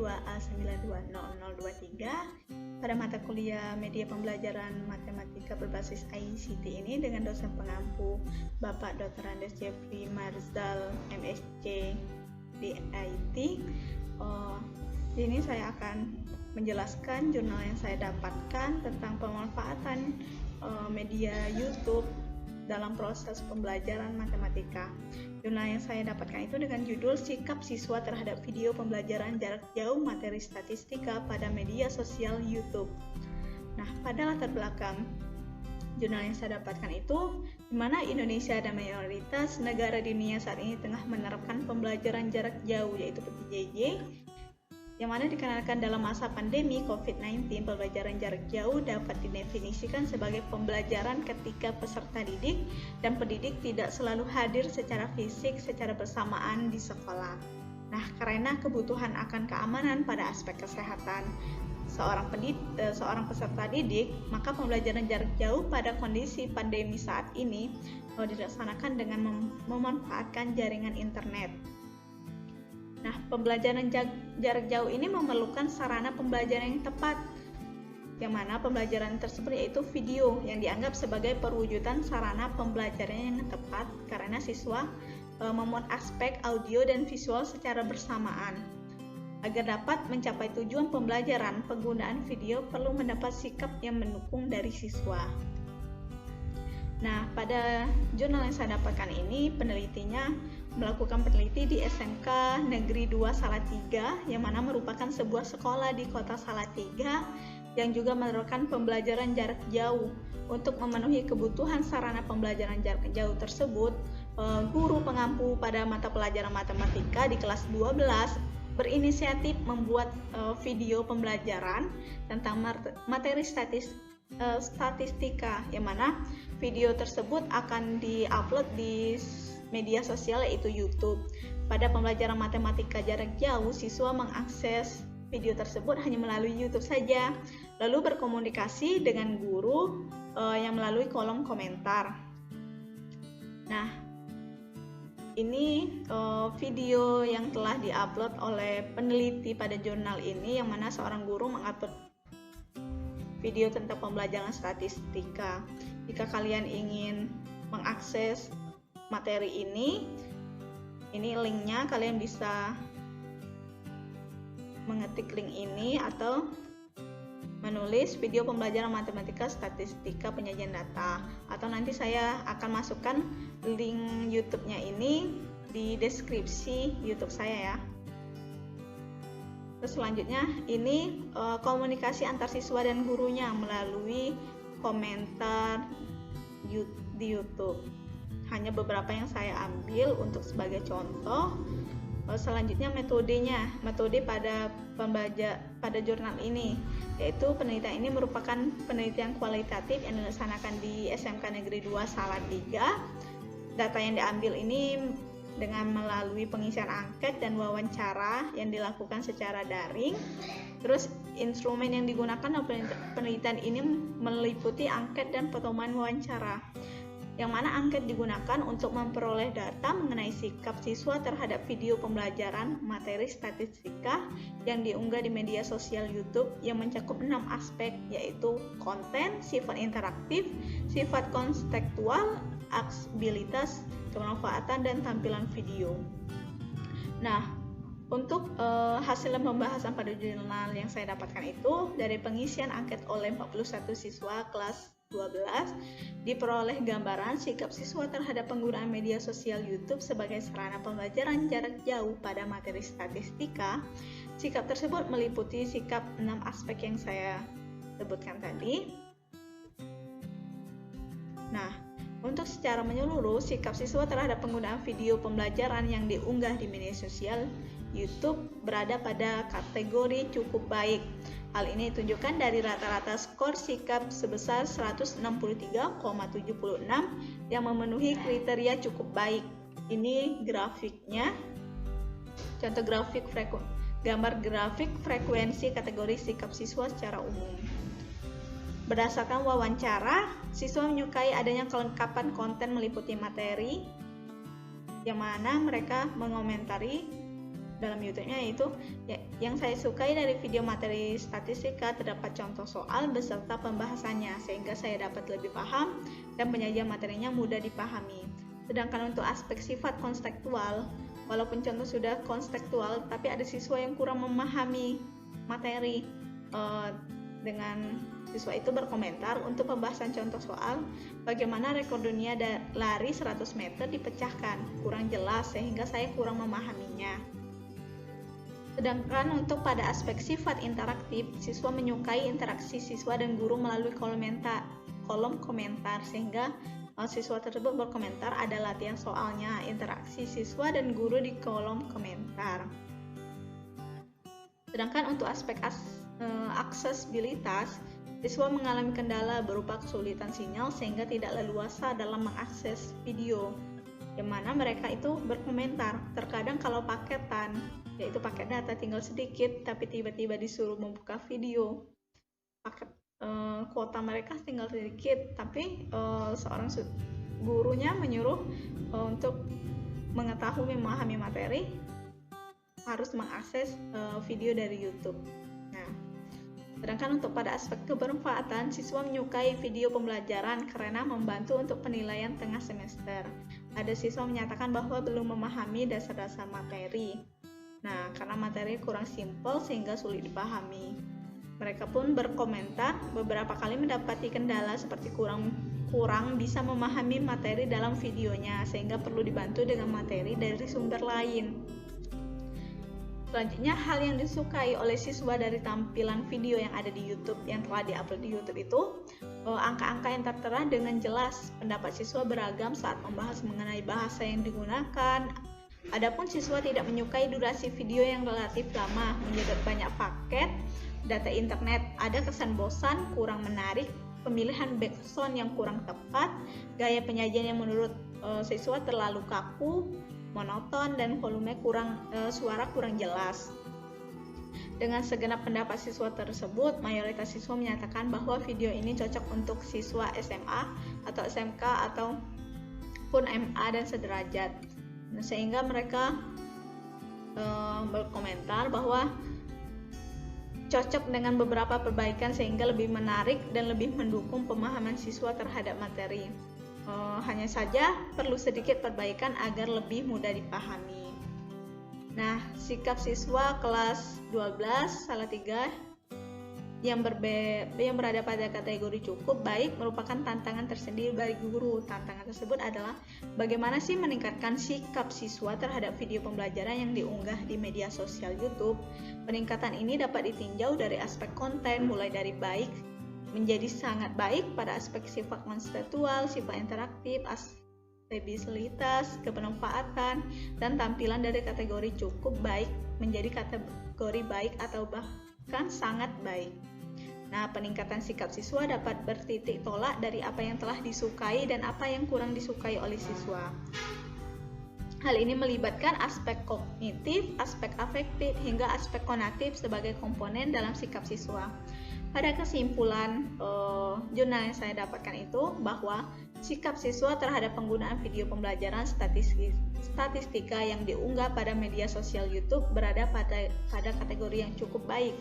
2A920023 pada mata kuliah Media Pembelajaran Matematika berbasis ICT ini dengan dosen pengampu Bapak Dr. Andes Jeffrey Marzal, MSc di IT. Ini saya akan menjelaskan jurnal yang saya dapatkan tentang pemanfaatan media YouTube dalam proses pembelajaran matematika. Jurnal yang saya dapatkan itu dengan judul Sikap Siswa Terhadap Video Pembelajaran Jarak Jauh Materi Statistika pada Media Sosial YouTube. Nah, pada latar belakang jurnal yang saya dapatkan itu, di mana Indonesia dan mayoritas negara di dunia saat ini tengah menerapkan pembelajaran jarak jauh, yaitu PJJ, yang mana dikarenakan dalam masa pandemi COVID-19, pembelajaran jarak jauh dapat didefinisikan sebagai pembelajaran ketika peserta didik dan pendidik tidak selalu hadir secara fisik secara bersamaan di sekolah. Nah, karena kebutuhan akan keamanan pada aspek kesehatan seorang peserta didik, maka pembelajaran jarak jauh pada kondisi pandemi saat ini dilaksanakan dengan memanfaatkan jaringan internet. Nah, pembelajaran jarak jauh ini memerlukan sarana pembelajaran yang tepat, yang mana pembelajaran tersebut yaitu video yang dianggap sebagai perwujudan sarana pembelajaran yang tepat karena siswa memuat aspek audio dan visual secara bersamaan. Agar dapat mencapai tujuan pembelajaran, penggunaan video perlu mendapat sikap yang mendukung dari siswa. Nah, pada jurnal yang saya dapatkan ini, penelitinya melakukan peneliti di SMK Negeri 2 Salatiga, yang mana merupakan sebuah sekolah di kota Salatiga yang juga menerapkan pembelajaran jarak jauh. Untuk memenuhi kebutuhan sarana pembelajaran jarak jauh tersebut, guru pengampu pada mata pelajaran matematika di kelas 12 berinisiatif membuat video pembelajaran tentang materi statistika, yang mana video tersebut akan diupload di media sosial yaitu YouTube. Pada pembelajaran matematika jarak jauh, siswa mengakses video tersebut hanya melalui YouTube saja, lalu berkomunikasi dengan guru yang melalui kolom komentar. Nah, ini video yang telah diupload oleh peneliti pada jurnal ini, yang mana seorang guru mengupload video tentang pembelajaran statistika. Jika kalian ingin mengakses materi ini linknya, kalian bisa mengetik link ini atau menulis video pembelajaran matematika statistika penyajian data, atau nanti saya akan masukkan link YouTube-nya ini di deskripsi YouTube saya ya. Terus selanjutnya ini komunikasi antar siswa dan gurunya melalui komentar di YouTube. Hanya beberapa yang saya ambil untuk sebagai contoh. Selanjutnya metode pada jurnal ini, yaitu penelitian ini merupakan penelitian kualitatif yang dilaksanakan di SMK Negeri 2 Salatiga. Data yang diambil ini dengan melalui pengisian angket dan wawancara yang dilakukan secara daring. Terus instrumen yang digunakan dalam penelitian ini meliputi angket dan pedoman wawancara, yang mana angket digunakan untuk memperoleh data mengenai sikap siswa terhadap video pembelajaran materi statistika yang diunggah di media sosial YouTube yang mencakup 6 aspek, yaitu konten, sifat interaktif, sifat kontekstual, aksesibilitas, kemanfaatan, dan tampilan video. Nah, untuk hasil pembahasan pada jurnal yang saya dapatkan itu, dari pengisian angket oleh 41 siswa kelas 12, diperoleh gambaran sikap siswa terhadap penggunaan media sosial YouTube sebagai sarana pembelajaran jarak jauh pada materi statistika. Sikap tersebut meliputi sikap 6 aspek yang saya sebutkan tadi. Nah, untuk secara menyeluruh, sikap siswa terhadap penggunaan video pembelajaran yang diunggah di media sosial YouTube berada pada kategori cukup baik. Hal ini ditunjukkan dari rata-rata skor sikap sebesar 163,76 yang memenuhi kriteria cukup baik. Ini grafiknya, contoh gambar grafik frekuensi kategori sikap siswa secara umum. Berdasarkan wawancara, siswa menyukai adanya kelengkapan konten meliputi materi, yang mana mereka mengomentari dalam YouTube-nya, yaitu yang saya sukai dari video materi statistika terdapat contoh soal beserta pembahasannya sehingga saya dapat lebih paham dan penyajian materinya mudah dipahami. Sedangkan untuk aspek sifat konstekstual, walaupun contoh sudah konstekstual, tapi ada siswa yang kurang memahami materi. Dengan siswa itu berkomentar, untuk pembahasan contoh soal, bagaimana rekor dunia lari 100 meter dipecahkan, kurang jelas sehingga saya kurang memahaminya. Sedangkan untuk pada aspek sifat interaktif, siswa menyukai interaksi siswa dan guru melalui kolom komentar, sehingga siswa tersebut berkomentar, ada latihan soalnya, interaksi siswa dan guru di kolom komentar. Sedangkan untuk aspek aksesibilitas, siswa mengalami kendala berupa kesulitan sinyal sehingga tidak leluasa dalam mengakses video, yang mana mereka itu berkomentar, terkadang kalau paketan, yaitu paket data tinggal sedikit tapi tiba-tiba disuruh membuka video, paket kuota mereka tinggal sedikit tapi seorang gurunya menyuruh untuk mengetahui memahami materi harus mengakses video dari YouTube. Nah, sedangkan untuk pada aspek kebermanfaatan, siswa menyukai video pembelajaran karena membantu untuk penilaian tengah semester. Ada siswa menyatakan bahwa belum memahami dasar-dasar materi. Nah, karena materi kurang simpel sehingga sulit dipahami. Mereka pun berkomentar beberapa kali mendapati kendala seperti kurang bisa memahami materi dalam videonya sehingga perlu dibantu dengan materi dari sumber lain. Selanjutnya, hal yang disukai oleh siswa dari tampilan video yang ada di YouTube, yang telah diupload di YouTube itu, angka-angka yang tertera dengan jelas. Pendapat siswa beragam saat membahas mengenai bahasa yang digunakan. Adapun siswa tidak menyukai durasi video yang relatif lama, menyedot banyak paket, data internet, ada kesan bosan, kurang menarik, pemilihan background yang kurang tepat, gaya penyajian yang menurut siswa terlalu kaku, monoton, dan volume suara kurang jelas. Dengan segenap pendapat siswa tersebut, mayoritas siswa menyatakan bahwa video ini cocok untuk siswa SMA atau SMK ataupun MA dan sederajat. Nah, sehingga mereka berkomentar bahwa cocok dengan beberapa perbaikan sehingga lebih menarik dan lebih mendukung pemahaman siswa terhadap materi. Hanya saja perlu sedikit perbaikan agar lebih mudah dipahami. Nah, sikap siswa kelas 12 Salatiga yang berada pada kategori cukup baik merupakan tantangan tersendiri bagi guru. Tantangan tersebut adalah bagaimana sih meningkatkan sikap siswa terhadap video pembelajaran yang diunggah di media sosial YouTube. Peningkatan ini dapat ditinjau dari aspek konten, mulai dari baik menjadi sangat baik pada aspek sifat konseptual, sifat interaktif, aksesibilitas, kebermanfaatan, dan tampilan dari kategori cukup baik menjadi kategori baik atau bahkan sangat baik. Nah, peningkatan sikap siswa dapat bertitik tolak dari apa yang telah disukai dan apa yang kurang disukai oleh siswa. Hal ini melibatkan aspek kognitif, aspek afektif, hingga aspek konatif sebagai komponen dalam sikap siswa. Pada kesimpulan jurnal yang saya dapatkan itu bahwa sikap siswa terhadap penggunaan video pembelajaran statistika yang diunggah pada media sosial YouTube berada pada kategori yang cukup baik.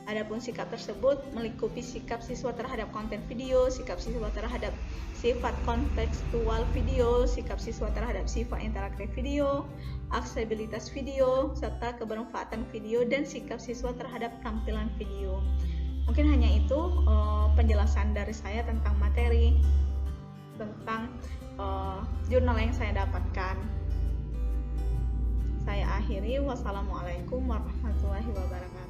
Adapun sikap tersebut melingkupi sikap siswa terhadap konten video, sikap siswa terhadap sifat kontekstual video, sikap siswa terhadap sifat interaktif video, aksesibilitas video, serta kebermanfaatan video, dan sikap siswa terhadap tampilan video. Mungkin hanya itu penjelasan dari saya tentang materi, tentang jurnal yang saya dapatkan. Saya akhiri, wassalamualaikum warahmatullahi wabarakatuh.